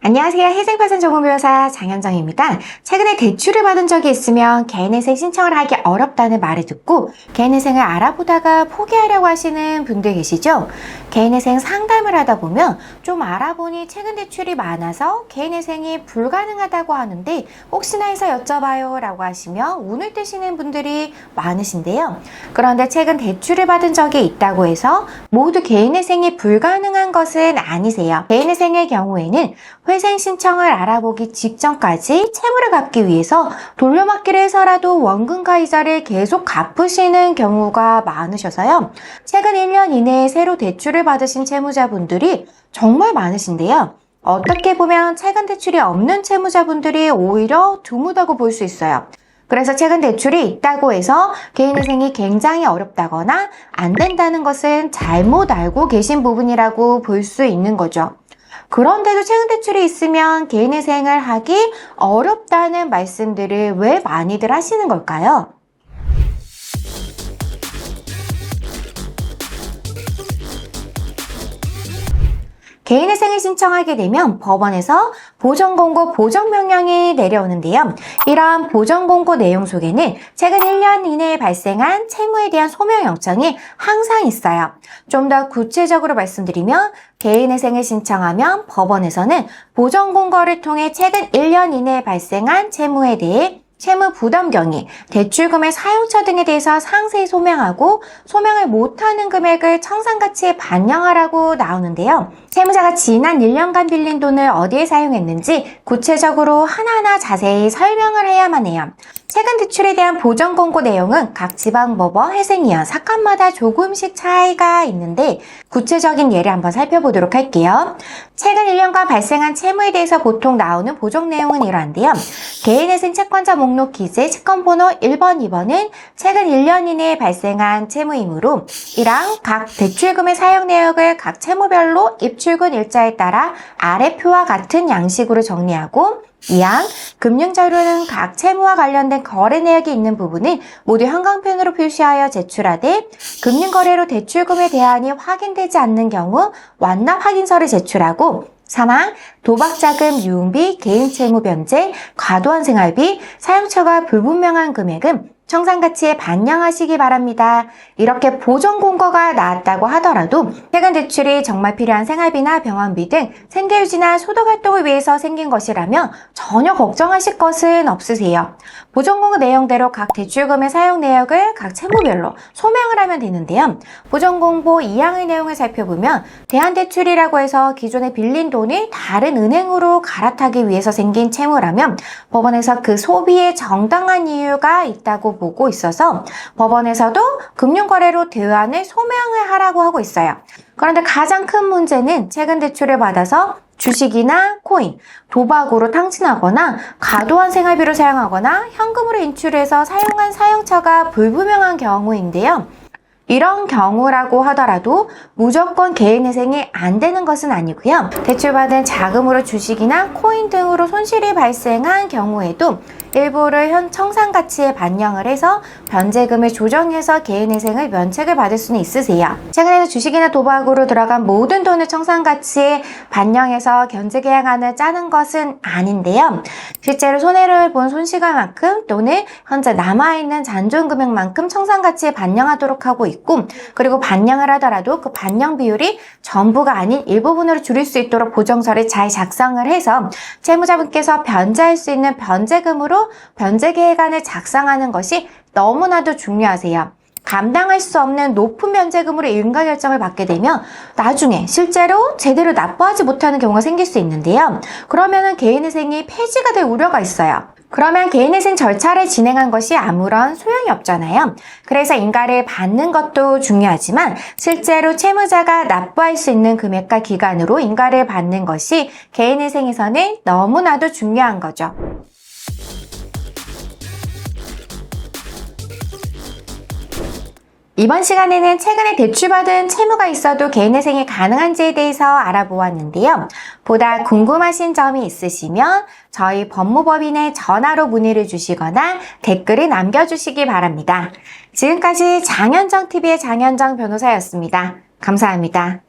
안녕하세요. 해생파산 전문변호사 장현정입니다. 최근에 대출을 받은 적이 있으면 개인회생 신청을 하기 어렵다는 말을 듣고 개인회생을 알아보다가 포기하려고 하시는 분들 계시죠? 개인회생 상담을 하다 보면 좀 알아보니 최근 대출이 많아서 개인회생이 불가능하다고 하는데 혹시나 해서 여쭤봐요 라고 하시며 운을 뜨시는 분들이 많으신데요. 그런데 최근 대출을 받은 적이 있다고 해서 모두 개인회생이 불가능한 것은 아니세요. 개인회생의 경우에는 회생 신청을 알아보기 직전까지 채무를 갚기 위해서 돌려막기를 해서라도 원금과 이자를 계속 갚으시는 경우가 많으셔서요. 최근 1년 이내에 새로 대출을 받으신 채무자분들이 정말 많으신데요. 어떻게 보면 최근 대출이 없는 채무자분들이 오히려 드무다고 볼 수 있어요. 그래서 최근 대출이 있다고 해서 개인회생이 굉장히 어렵다거나 안 된다는 것은 잘못 알고 계신 부분이라고 볼 수 있는 거죠. 그런데도 최근 대출이 있으면 개인회생을 하기 어렵다는 말씀들을 왜 많이들 하시는 걸까요? 개인회생을 신청하게 되면 법원에서 보전공고 보정명령이 내려오는데요. 이러한 보정공고 내용 속에는 최근 1년 이내에 발생한 채무에 대한 소명 요청이 항상 있어요. 좀 더 구체적으로 말씀드리면 개인회생을 신청하면 법원에서는 보정공고를 통해 최근 1년 이내에 발생한 채무에 대해 채무 부담 경위, 대출금의 사용처 등에 대해서 상세히 소명하고 소명을 못하는 금액을 청산가치에 반영하라고 나오는데요. 채무자가 지난 1년간 빌린 돈을 어디에 사용했는지 구체적으로 하나하나 자세히 설명을 해야만 해요. 최근 대출에 대한 보전공고 내용은 각 지방법원, 회생위원, 사건마다 조금씩 차이가 있는데 구체적인 예를 한번 살펴보도록 할게요. 최근 1년간 발생한 채무에 대해서 보통 나오는 보정 내용은 이러한데요. 개인회생 채권자 목록 기재 채권번호 1번, 2번은 최근 1년 이내에 발생한 채무이므로 이랑 각 대출금의 사용 내역을 각 채무별로 입출금 일자에 따라 아래 표와 같은 양식으로 정리하고 2항, 금융자료는 각 채무와 관련된 거래 내역이 있는 부분은 모두 형광펜으로 표시하여 제출하되 금융거래로 대출금의 대안이 확인되지 않는 경우 완납 확인서를 제출하고 3항, 도박자금, 유흥비, 개인채무 변제, 과도한 생활비, 사용처가 불분명한 금액은 청산가치에 반영하시기 바랍니다. 이렇게 보정공고가 나왔다고 하더라도 최근 대출이 정말 필요한 생활비나 병원비 등 생계유지나 소득활동을 위해서 생긴 것이라면 전혀 걱정하실 것은 없으세요. 보정공고 내용대로 각 대출금의 사용 내역을 각 채무별로 소명을 하면 되는데요. 보정공고 2항의 내용을 살펴보면 대안대출이라고 해서 기존에 빌린 돈을 다른 은행으로 갈아타기 위해서 생긴 채무라면 법원에서 그 소비에 정당한 이유가 있다고 보고 있어서 법원에서도 금융거래로 대안을 소명을 하라고 하고 있어요. 그런데 가장 큰 문제는 최근 대출을 받아서 주식이나 코인, 도박으로 탕진하거나 과도한 생활비로 사용하거나 현금으로 인출해서 사용한 사용처가 불분명한 경우인데요. 이런 경우라고 하더라도 무조건 개인회생이 안 되는 것은 아니고요. 대출받은 자금으로 주식이나 코인 등으로 손실이 발생한 경우에도 일부를 현 청산가치에 반영을 해서 변제금을 조정해서 개인회생을 면책을 받을 수는 있으세요. 최근에는 주식이나 도박으로 들어간 모든 돈을 청산가치에 반영해서 견제계약안을 짜는 것은 아닌데요. 실제로 손해를 본 손실가만큼 또는 현재 남아있는 잔존금액만큼 청산가치에 반영하도록 하고 있고 그리고 반영을 하더라도 그 반영 비율이 전부가 아닌 일부분으로 줄일 수 있도록 보정서를 잘 작성을 해서 채무자분께서 변제할 수 있는 변제금으로 변제계획안을 작성하는 것이 너무나도 중요하세요. 감당할 수 없는 높은 변제금으로 인가결정을 받게 되면 나중에 실제로 제대로 납부하지 못하는 경우가 생길 수 있는데요. 그러면은 개인회생이 폐지가 될 우려가 있어요. 그러면 개인회생 절차를 진행한 것이 아무런 소용이 없잖아요. 그래서 인가를 받는 것도 중요하지만 실제로 채무자가 납부할 수 있는 금액과 기간으로 인가를 받는 것이 개인회생에서는 너무나도 중요한 거죠. 이번 시간에는 최근에 대출받은 채무가 있어도 개인회생이 가능한지에 대해서 알아보았는데요. 보다 궁금하신 점이 있으시면 저희 법무법인에 전화로 문의를 주시거나 댓글을 남겨주시기 바랍니다. 지금까지 장현정TV의 장현정 변호사였습니다. 감사합니다.